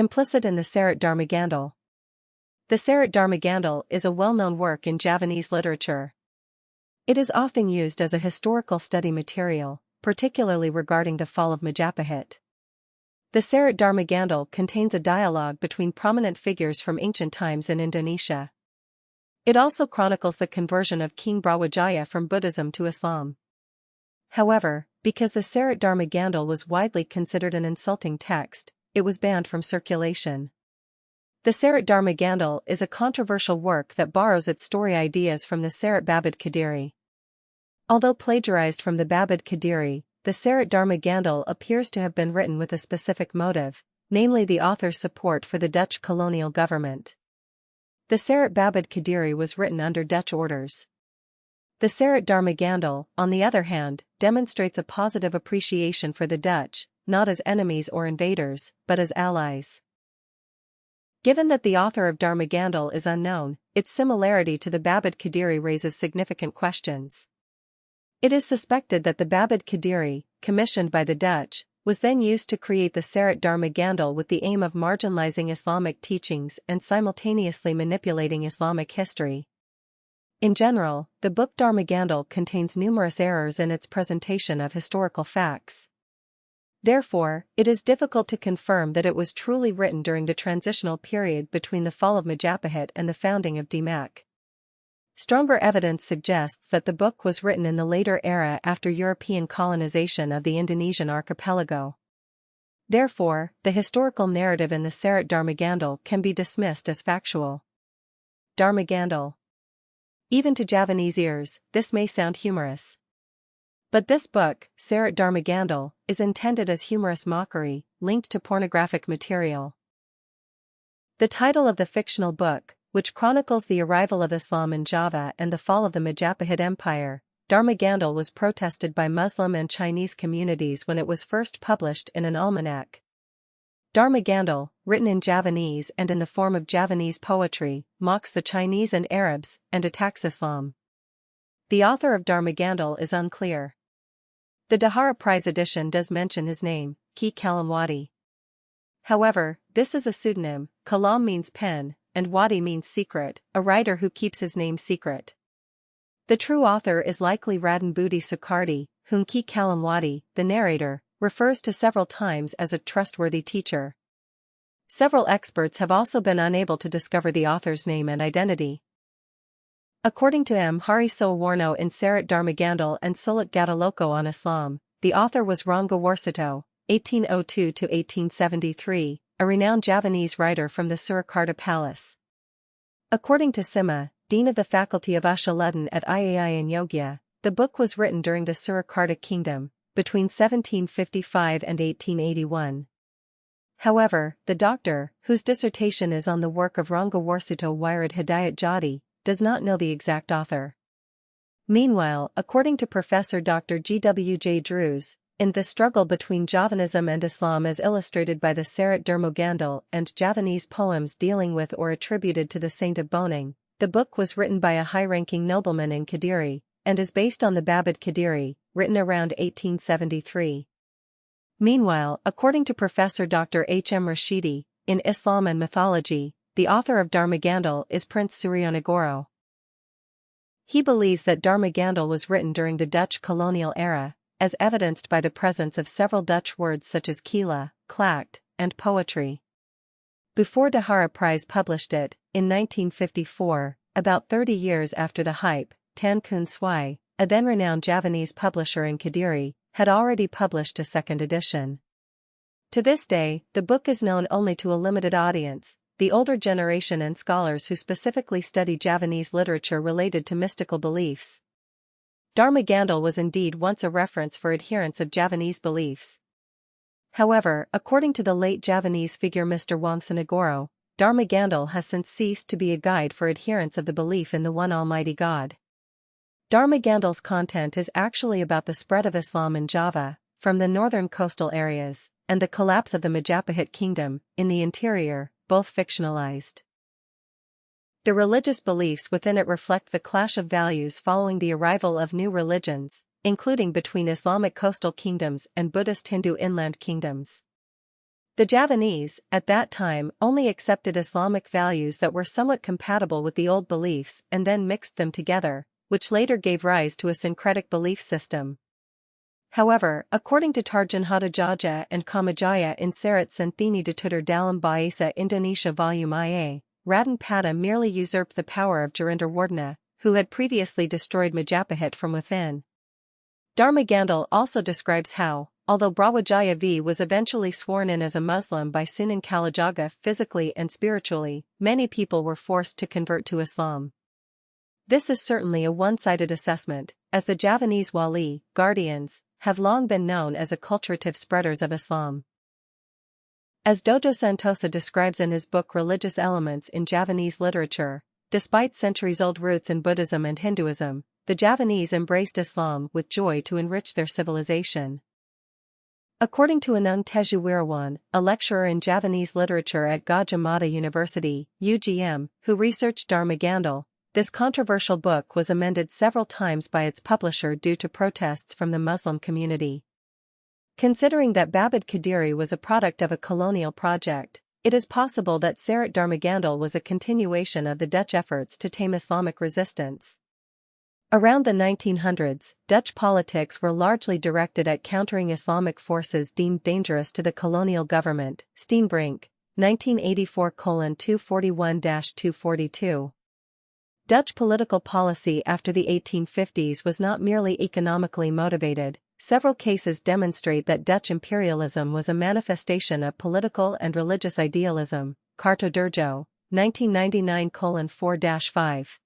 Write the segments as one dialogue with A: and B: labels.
A: Implicit in the Serat Darmogandhul. The Serat Darmogandhul is a well-known work in Javanese literature. It is often used as a historical study material, particularly regarding the fall of Majapahit. The Serat Darmogandhul contains a dialogue between prominent figures from ancient times in Indonesia. It also chronicles the conversion of King Brawijaya from Buddhism to Islam. However, because the Serat Darmogandhul was widely considered an insulting text, it was banned from circulation. The Serat Darmogandhul is a controversial work that borrows its story ideas from the Serat Babad Qadiri. Although plagiarized from the Babad Qadiri, the Serat Darmogandhul appears to have been written with a specific motive, namely the author's support for the Dutch colonial government. The Serat Babad Qadiri was written under Dutch orders. The Serat Darmogandhul, on the other hand, demonstrates a positive appreciation for the Dutch, not as enemies or invaders, but as allies. Given that the author of Darmogandhul is unknown, its similarity to the Babad Qadiri raises significant questions. It is suspected that the Babad Qadiri, commissioned by the Dutch, was then used to create the Serat Darmogandhul with the aim of marginalizing Islamic teachings and simultaneously manipulating Islamic history. In general, the book Darmogandhul contains numerous errors in its presentation of historical facts. Therefore, it is difficult to confirm that it was truly written during the transitional period between the fall of Majapahit and the founding of DHARMOGANDHUL. Stronger evidence suggests that the book was written in the later era after European colonization of the Indonesian archipelago. Therefore, the historical narrative in the Serat Darmogandhul can be dismissed as factual. Darmogandhul. Even to Javanese ears, this may sound humorous. But this book, Serat Darmogandhul, is intended as humorous mockery, linked to pornographic material. The title of the fictional book, which chronicles the arrival of Islam in Java and the fall of the Majapahit Empire, Darmogandhul, was protested by Muslim and Chinese communities when it was first published in an almanac. Darmogandhul, written in Javanese and in the form of Javanese poetry, mocks the Chinese and Arabs and attacks Islam. The author of Darmogandhul is unclear. The DHARMOGANDHUL Prize edition does mention his name, Ki Kalam Wadi. However, this is a pseudonym. Kalam means pen, and Wadi means secret, a writer who keeps his name secret. The true author is likely Raden Budi Soekardi, whom Ki Kalam Wadi, the narrator, refers to several times as a trustworthy teacher. Several experts have also been unable to discover the author's name and identity. According to M. Hari Soewarno in Serat Darmogandhul and Sulat Gataloko on Islam, the author was Ranggawarsito, 1802–1873, a renowned Javanese writer from the Surakarta Palace. According to Sima, Dean of the Faculty of Ushaluddin at IAI in Yogya, the book was written during the Surakarta Kingdom, between 1755 and 1881. However, the doctor, whose dissertation is on the work of Ranggawarsito Wirid Hidayat Jadi, does not know the exact author. Meanwhile, according to Professor Dr. G.W.J. Drews, in The Struggle Between Javanism and Islam as illustrated by the Serat Darmogandhul and Javanese poems dealing with or attributed to the Saint of Bonang, the book was written by a high-ranking nobleman in Qadiri, and is based on the Babad Qadiri, written around 1873. Meanwhile, according to Professor Dr. H. M. Rashidi, in Islam and Mythology, the author of Darmogandhul is Prince Suryanegoro. He believes that Darmogandhul was written during the Dutch colonial era, as evidenced by the presence of several Dutch words such as kila, klacht, and poetry. Before DHARMOGANDHul Prize published it, in 1954, about 30 years after the hype, Tan Kun Swai, a then-renowned Javanese publisher in Qadiri, had already published a second edition. To this day, the book is known only to a limited audience, the older generation and scholars who specifically study Javanese literature related to mystical beliefs. Darmogandhul was indeed once a reference for adherents of Javanese beliefs. However, according to the late Javanese figure Mr. Wongsanagoro, Darmogandhul has since ceased to be a guide for adherents of the belief in the one Almighty God. Darmogandhul's content is actually about the spread of Islam in Java, from the northern coastal areas, and the collapse of the Majapahit kingdom, in the interior, both fictionalized. The religious beliefs within it reflect the clash of values following the arrival of new religions, including between Islamic coastal kingdoms and Buddhist Hindu inland kingdoms. The Javanese, at that time, only accepted Islamic values that were somewhat compatible with the old beliefs and then mixed them together, which later gave rise to a syncretic belief system. However, according to Tarjan Hatajaja and Kamajaya in Serat Santhini Ditutur Dalam Bahasa Indonesia Volume IA, Raden Pada merely usurped the power of Jarinderwardena, who had previously destroyed Majapahit from within. Darmogandhul also describes how, although Brawijaya V was eventually sworn in as a Muslim by Sunan Kalijaga physically and spiritually, many people were forced to convert to Islam. This is certainly a one-sided assessment, as the Javanese Wali, guardians, have long been known as acculturative spreaders of Islam. As Dojo Santosa describes in his book Religious Elements in Javanese Literature, despite centuries-old roots in Buddhism and Hinduism, the Javanese embraced Islam with joy to enrich their civilization. According to Anung Tejuwirawan, a lecturer in Javanese literature at Gadjah Mada University, UGM, who researched Darmogandhul, this controversial book was amended several times by its publisher due to protests from the Muslim community. Considering that Babad Qadiri was a product of a colonial project, it is possible that Serat Darmogandhul was a continuation of the Dutch efforts to tame Islamic resistance. Around the 1900s, Dutch politics were largely directed at countering Islamic forces deemed dangerous to the colonial government. Steenbrink, 1984:241-242. Dutch political policy after the 1850s was not merely economically motivated. Several cases demonstrate that Dutch imperialism was a manifestation of political and religious idealism. Karto Durjo, 1999:4-5.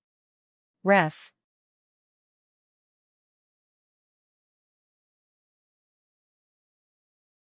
A: Ref.